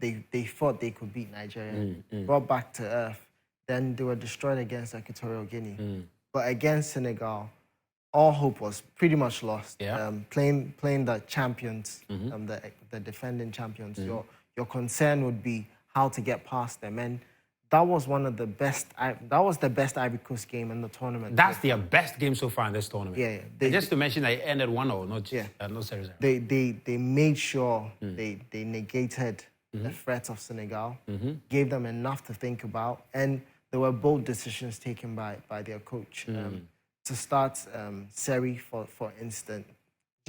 Speaker 3: They thought they could beat Nigeria, brought back to earth. Then they were destroyed against Equatorial Guinea. But against Senegal, all hope was pretty much lost.
Speaker 1: Yeah.
Speaker 3: Playing the champions, the defending champions, your concern would be how to get past them. And that was one of the best. That was the best Ivory Coast game in the tournament.
Speaker 1: that's their best game so far in this tournament.
Speaker 3: Yeah.
Speaker 1: And just to mention, they ended 1-0, not serious.
Speaker 3: They made sure they negated the threat of Senegal, gave them enough to think about, and there were bold decisions taken by their coach. To start Seri, for instance,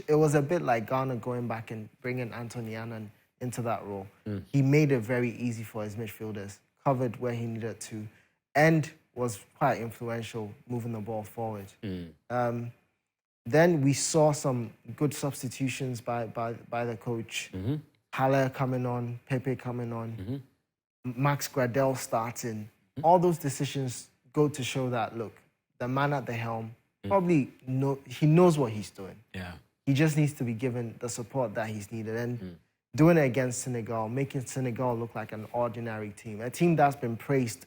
Speaker 3: it was a bit like Ghana going back and bringing Anthony Annan into that role. He made it very easy for his midfielders, covered where he needed to, and was quite influential moving the ball forward. Then we saw some good substitutions by the coach. Haller coming on, Pepe coming on, Max Gradel starting. All those decisions go to show that, look, the man at the helm probably he knows what he's doing.
Speaker 1: Yeah.
Speaker 3: He just needs to be given the support that he's needed. And doing it against Senegal, making Senegal look like an ordinary team, a team that's been praised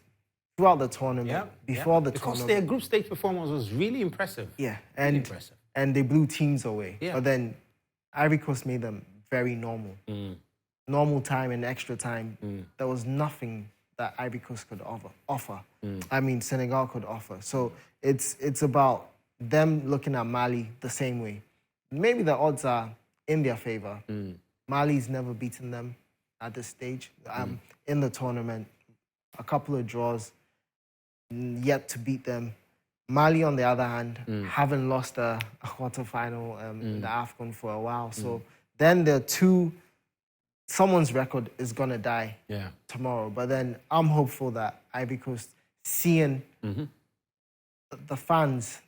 Speaker 3: throughout the tournament, before the
Speaker 1: because
Speaker 3: tournament.
Speaker 1: their group stage performance was really impressive.
Speaker 3: Yeah,
Speaker 1: Really impressive.
Speaker 3: and they blew teams away.
Speaker 1: Yeah.
Speaker 3: But then Ivory Coast made them very normal. Normal time and extra time. There was nothing that Ivory Coast could offer. I mean, Senegal could offer. So it's about them looking at Mali the same way. Maybe the odds are in their favor. Mali's never beaten them at this stage. In the tournament, a couple of draws, yet to beat them. Mali, on the other hand, haven't lost a quarterfinal in the AFCON for a while. So then the two, someone's record is going to die tomorrow. But then I'm hopeful that Ivory Coast, seeing the fans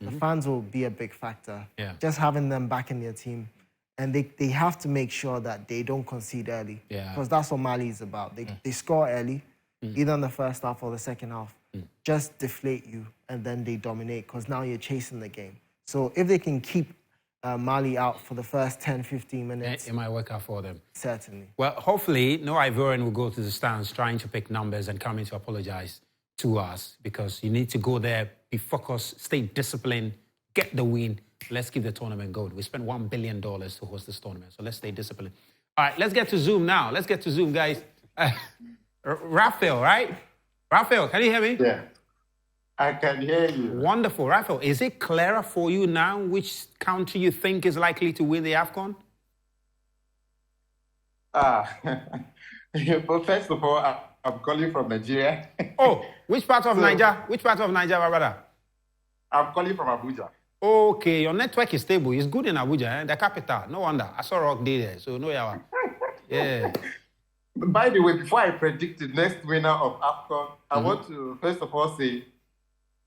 Speaker 3: will be a big factor.
Speaker 1: Yeah.
Speaker 3: Just having them back in their team. And they have to make sure that they don't concede early.
Speaker 1: Yeah.
Speaker 3: Because that's what Mali is about. They score early, either in the first half or the second half. Just deflate you, and then they dominate, because now you're chasing the game. So if they can keep Mali out for the first 10, 15 minutes...
Speaker 1: It might work out for them.
Speaker 3: Certainly.
Speaker 1: Well, hopefully, no Ivorian will go to the stands trying to pick numbers and coming to apologize to us, because you need to go there, be focused, stay disciplined, get the win. Let's keep the tournament going. We spent $1 billion to host this tournament, so let's stay disciplined. All right, let's get to Zoom now. Let's get to Zoom, guys. Raphael, right? Raphael, can you hear me?
Speaker 7: Yeah, I can hear you.
Speaker 1: Wonderful. Raphael, is it clearer for you now which country you think is likely to win the AFCON?
Speaker 7: But first of all, I'm calling from Nigeria.
Speaker 1: Oh, which part of Nigeria? Which part of Nigeria, my brother?
Speaker 7: I'm calling from Abuja.
Speaker 1: Okay, your network is stable. It's good in Abuja, the capital. No wonder. I saw Rock Day there, so no yawa. Yeah.
Speaker 7: By the way, before I predict the next winner of AFCON, I want to first of all say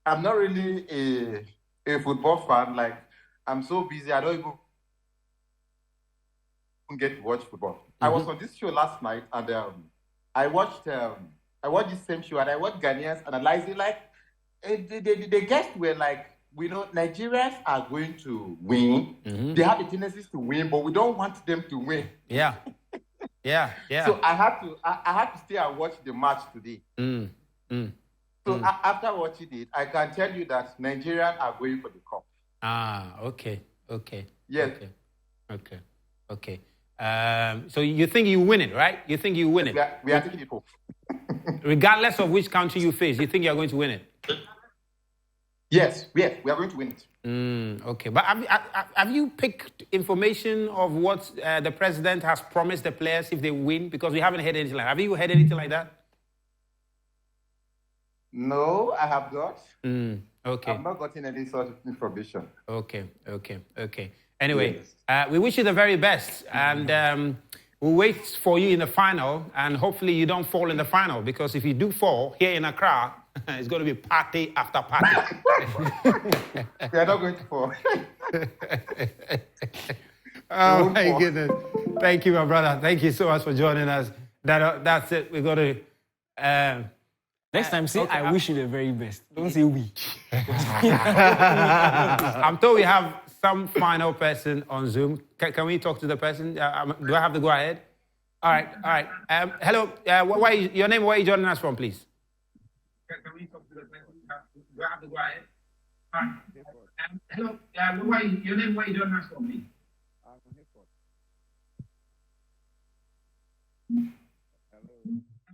Speaker 7: I'm not really a football fan. Like, I'm so busy, I don't even get to watch football. I was on this show last night, and I watched this same show, and I watched Ghanaians analyzing. Like, the guests were like, we know Nigerians are going to win. They have the tendencies to win, but we don't want them to win.
Speaker 1: Yeah. Yeah.
Speaker 7: So I had to stay and watch the match today. So after watching it, I can tell you that Nigerians are going for the cup.
Speaker 1: Ah, okay.
Speaker 7: Yes.
Speaker 1: Okay. So you think you win it, right? You think you win it?
Speaker 7: We are taking it home.
Speaker 1: Regardless of which country you face, you think you're going to win it?
Speaker 7: Yes, we are going to win it.
Speaker 1: Okay, but have you picked information of what the president has promised the players if they win? Because we haven't heard anything like that. Have you heard anything like that?
Speaker 7: No, I have not.
Speaker 1: Okay.
Speaker 7: I've not gotten any sort of information.
Speaker 1: Okay. Anyway, we wish you the very best, and we'll wait for you in the final, and hopefully you don't fall in the final, because if you do fall here in Accra, it's going to be party after party.
Speaker 7: We are not going to fall.
Speaker 1: Oh, my goodness. Thank you, my brother. Thank you so much for joining us. That's it. We're going to...
Speaker 2: Next time, say, I wish you the very best. Don't say we.
Speaker 1: I'm told we have some final person on Zoom. Can we talk to the person? Do I have to go ahead? All right. Hello. Your name, where are you joining us from, please? Can we talk to the person? Do I have to go ahead? All right. Hello. Your name, where are you joining us from, please?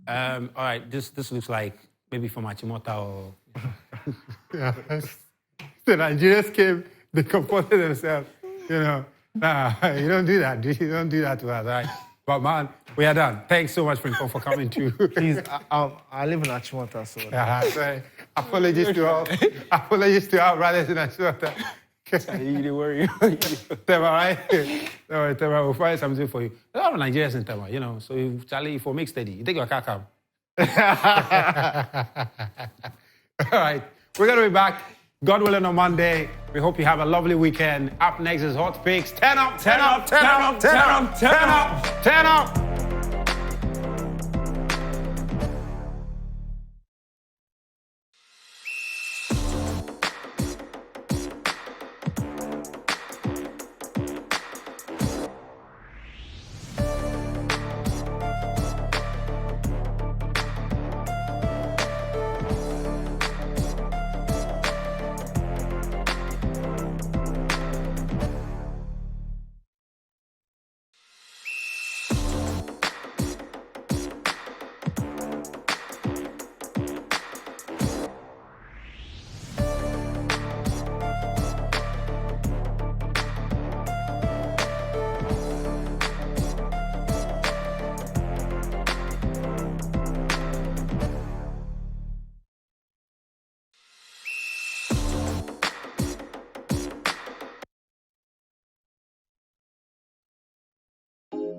Speaker 1: All right. This looks like maybe from Achimota or... Yeah. The Nigerians came, they comported themselves, Nah, you don't do that. You don't do that to us, right? But man, we are done. Thanks so much, Frimpong, for coming to.
Speaker 3: Please, I live in Achimota, so.
Speaker 1: Sorry. Apologies to our brothers in Achimota.
Speaker 2: You don't worry.
Speaker 1: Tema, right? No, Tema, we'll find something for you. There are Nigerians in Tema, So if Charlie, for make steady, you take your car cab. All right. We're going to be back, God willing, on Monday. We hope you have a lovely weekend. Up next is Hot Picks. 10 up, 10 up, 10 up, 10 up, 10 up, 10 up.